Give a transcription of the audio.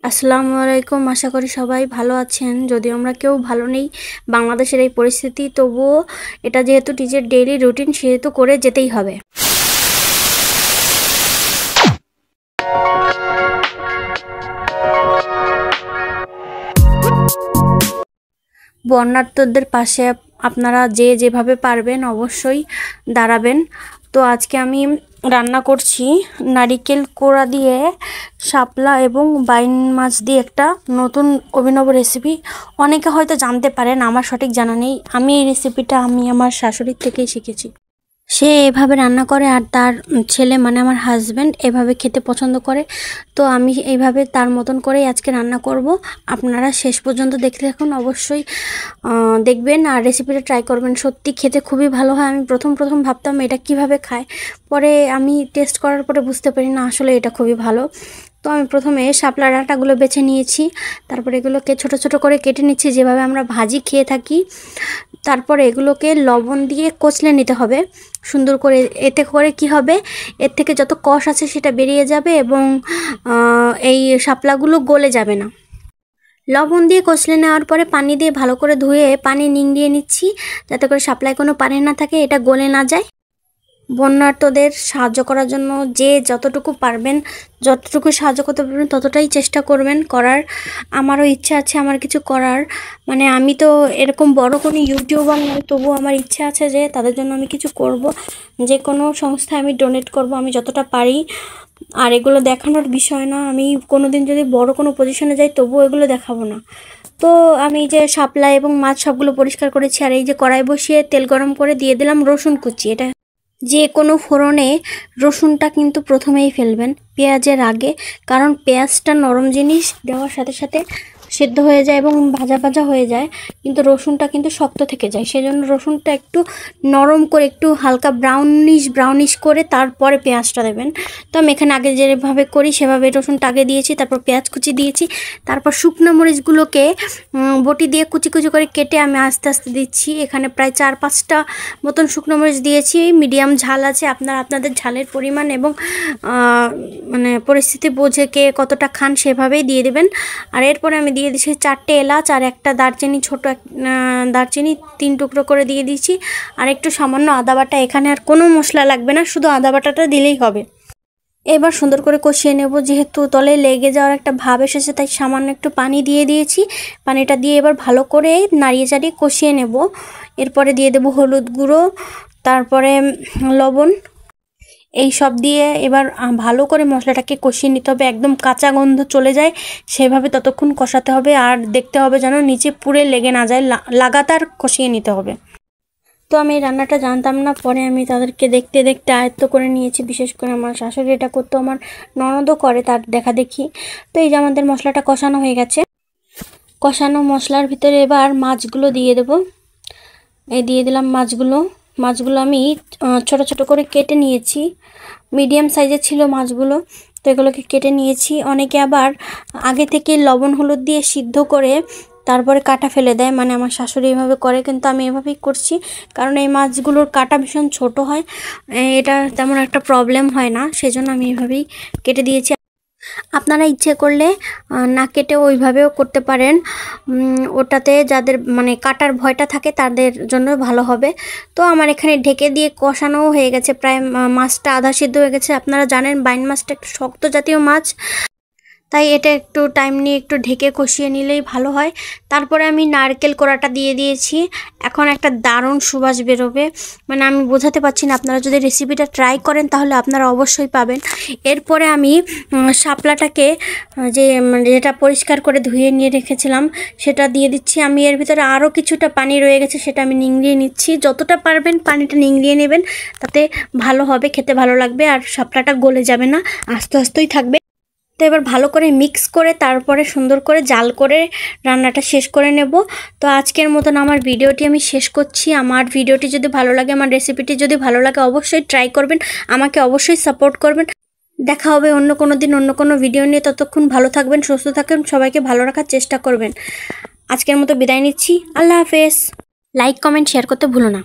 আসসালামু আলাইকুম। আশা করি সবাই ভালো আছেন। যদিও আমরা কেউ ভালো নেই, বাংলাদেশের এই পরিস্থিতি, তবুও এটা যেহেতু নিজের ডেইলি রুটিন সেহেতু করে যেতেই হবে। বন্যার্তদের পাশে আপনারা যেভাবে পারবেন অবশ্যই দাঁড়াবেন। তো আজকে আমি রান্না করছি নারিকেল কোড়া দিয়ে শাপলা এবং বাইন মাছ দিয়ে একটা নতুন অভিনব রেসিপি। অনেকে হয়তো জানতে পারেন, আমার সঠিক জানা নেই। আমি এই রেসিপিটা আমার শাশুড়ির থেকেই শিখেছি। সে এভাবে রান্না করে আর তার ছেলে মানে আমার হাজব্যান্ড এভাবে খেতে পছন্দ করে। তো আমি এইভাবে তার মতন করেই আজকে রান্না করব। আপনারা শেষ পর্যন্ত দেখতে থাকুন, অবশ্যই দেখবেন আর রেসিপিটা ট্রাই করবেন। সত্যি খেতে খুবই ভালো হয়। আমি প্রথম ভাবতাম এটা কিভাবে খায়, পরে আমি টেস্ট করার পরে বুঝতে পারি না আসলে এটা খুবই ভালো। তো আমি প্রথমে শাপলা ডাঁটাগুলো বেছে নিয়েছি, তারপরে এগুলোকে ছোট ছোট করে কেটে নিচ্ছি যেভাবে আমরা ভাজি খেয়ে থাকি। তারপরে এগুলোকে লবণ দিয়ে কচলে নিতে হবে সুন্দর করে। এতে করে কি হবে, এর থেকে যত কষ আছে সেটা বেরিয়ে যাবে এবং এই শাপলাগুলো গলে যাবে না। লবণ দিয়ে কচলে নেওয়ার পরে পানি দিয়ে ভালো করে ধুয়ে পানি নিংড়িয়ে নিচ্ছি, যাতে করে শাপলায় কোনো পানি না থাকে, এটা গলে না যায়। বন্যার্তদের সাহায্য করার জন্য যে যতটুকু পারবেন, যতটুকু সাহায্য করতে পারবেন ততটাই চেষ্টা করবেন করার। আমারও ইচ্ছা আছে আমার কিছু করার, মানে আমি তো এরকম বড় কোনো ইউটিউবার নয়, তবুও আমার ইচ্ছা আছে যে তাদের জন্য আমি কিছু করব। যে কোনো সংস্থায় আমি ডোনেট করব আমি যতটা পারি। আর এগুলো দেখানোর বিষয় না, আমি কোনোদিন যদি বড় কোনো পজিশনে যাই তবুও এগুলো দেখাবো না। তো আমি যে শাপলা এবং মাছ সবগুলো পরিষ্কার করেছি, আর এই যে কড়াই বসিয়ে তেল গরম করে দিয়ে দিলাম রসুন কুচি। এটা যে কোনো ফোড়নে রসুনটা কিন্তু প্রথমেই ফেলবেন পেঁয়াজের আগে, কারণ পেঁয়াজটা নরম জিনিস, দেওয়ার সাথে সাথে সেদ্ধ হয়ে যায় এবং ভাজা ভাজা হয়ে যায়, কিন্তু রসুনটা কিন্তু শক্ত থেকে যায়। সেজন্য রসুনটা একটু নরম করে, একটু হালকা ব্রাউনিশ করে তারপরে পেঁয়াজটা দেবেন। তো আমি এখানে আগে যেভাবে করি সেভাবে রসুনটা আগে দিয়েছি, তারপর পেঁয়াজ কুচি দিয়েছি, তারপর শুকনো মরিচগুলোকে বটি দিয়ে কুচি কুচি করে কেটে আমি আস্তে আস্তে দিচ্ছি। এখানে প্রায় 4-5টা মতন শুকনো মরিচ দিয়েছি। মিডিয়াম ঝাল আছে, আপনাদের ঝালের পরিমাণ এবং মানে পরিস্থিতি বুঝে কে কতটা খান সেভাবেই দিয়ে দেবেন। আর এরপরে আমি দিয়ে দিচ্ছি 4টে এলাচ আর একটা দারচিনি, ছোট দারচিনি 3 টুকরো করে দিয়ে দিচ্ছি, আর একটু সামান্য আদা বাটা। এখানে আর কোনো মশলা লাগবে না, শুধু আদা বাটাটা দিলেই হবে। এবার সুন্দর করে কষিয়ে নেব। যেহেতু তলে লেগে যাওয়ার একটা ভাব এসেছে, তাই সামান্য একটু পানি দিয়ে দিয়েছি। পানিটা দিয়ে এবার ভালো করে নাড়িয়ে চাড়িয়ে কষিয়ে নেব। এরপরে দিয়ে দেব হলুদ গুঁড়ো, তারপরে লবণ। এই সব দিয়ে এবার ভালো করে মশলাটাকে কষিয়ে নিতে হবে, একদম কাঁচা গন্ধ চলে যায় সেভাবে ততক্ষণ কষাতে হবে। আর দেখতে হবে যেন নিচে পুড়ে লেগে না যায়, লাগাতার কষিয়ে নিতে হবে। তো আমি এই রান্নাটা জানতাম না, পরে আমি তাদেরকে দেখতে দেখতে আয়ত্ত করে নিয়েছি। বিশেষ করে আমার শাশুড়ি এটা করতো, আমার ননদও করে তার দেখা দেখি। তো এই যে আমাদের মশলাটা কষানো হয়ে গেছে। কষানো মশলার ভিতরে এবার মাছগুলো দিয়ে দেব। এই দিয়ে দিলাম মাছগুলো আমি ছোট ছোট করে কেটে নিয়েছি। মিডিয়াম সাইজের ছিল মাছগুলো, তো এগুলোকে কেটে নিয়েছি। অনেকে আবার আগে থেকে লবণ হলুদ দিয়ে সিদ্ধ করে তারপরে কাটা ফেলে দেয়, মানে আমার শাশুড়ি এভাবে করে, কিন্তু আমি এভাবেই করছি কারণ এই মাছগুলোর কাটা ভীষণ ছোট হয়, এটা তেমন একটা প্রবলেম হয় না, সেজন্য আমি এভাবেই কেটে দিয়েছি। আপনারা ইচ্ছে করলে না কেটে ওইভাবেও করতে পারেন। ওটাতে যাদের মানে কাটার ভয়টা থাকে তাদের জন্য ভালো হবে। তো আমার এখানে ঢেকে দিয়ে কষানো হয়ে গেছে, প্রায় মাছটা আধা সিদ্ধ হয়ে গেছে। আপনারা জানেন বাইন মাছটা একটু শক্ত জাতীয় মাছ, তাই এটা একটু টাইম নিয়ে একটু ঢেকে কষিয়ে নিলেই ভালো হয়। তারপরে আমি নারকেল কোড়াটা দিয়ে দিয়েছি। এখন একটা দারুণ সুবাস বেরোবে, মানে আমি বোঝাতে পারছি না। আপনারা যদি রেসিপিটা ট্রাই করেন তাহলে আপনারা অবশ্যই পাবেন। এরপরে আমি শাপলাটাকে যেটা পরিষ্কার করে ধুয়ে নিয়ে রেখেছিলাম সেটা দিয়ে দিচ্ছি। আমি এর ভিতরে আরও কিছুটা পানি রয়ে গেছে, সেটা আমি নিংড়িয়ে নিচ্ছি। যতটা পারবেন পানিটা নিংড়িয়ে নেবেন, তাতে ভালো হবে, খেতে ভালো লাগবে, আর শাপলাটা গলে যাবে না, আস্তে আস্তেই থাকবে। তো এবার ভালো করে মিক্স করে তারপরে সুন্দর করে জাল করে রান্নাটা শেষ করে নেব। তো আজকের মতন আমার ভিডিওটি আমি শেষ করছি। আমার ভিডিওটি যদি ভালো লাগে, আমার রেসিপিটি যদি ভালো লাগে, অবশ্যই ট্রাই করবেন, আমাকে অবশ্যই সাপোর্ট করবেন। দেখা হবে অন্য কোনো দিন অন্য কোনো ভিডিও নিয়ে। ততক্ষণ ভালো থাকবেন, সুস্থ থাকবেন, সবাইকে ভালো রাখার চেষ্টা করবেন। আজকের মতো বিদায় নিচ্ছি। আল্লাহ হাফেজ। লাইক কমেন্ট শেয়ার করতে ভুলো না।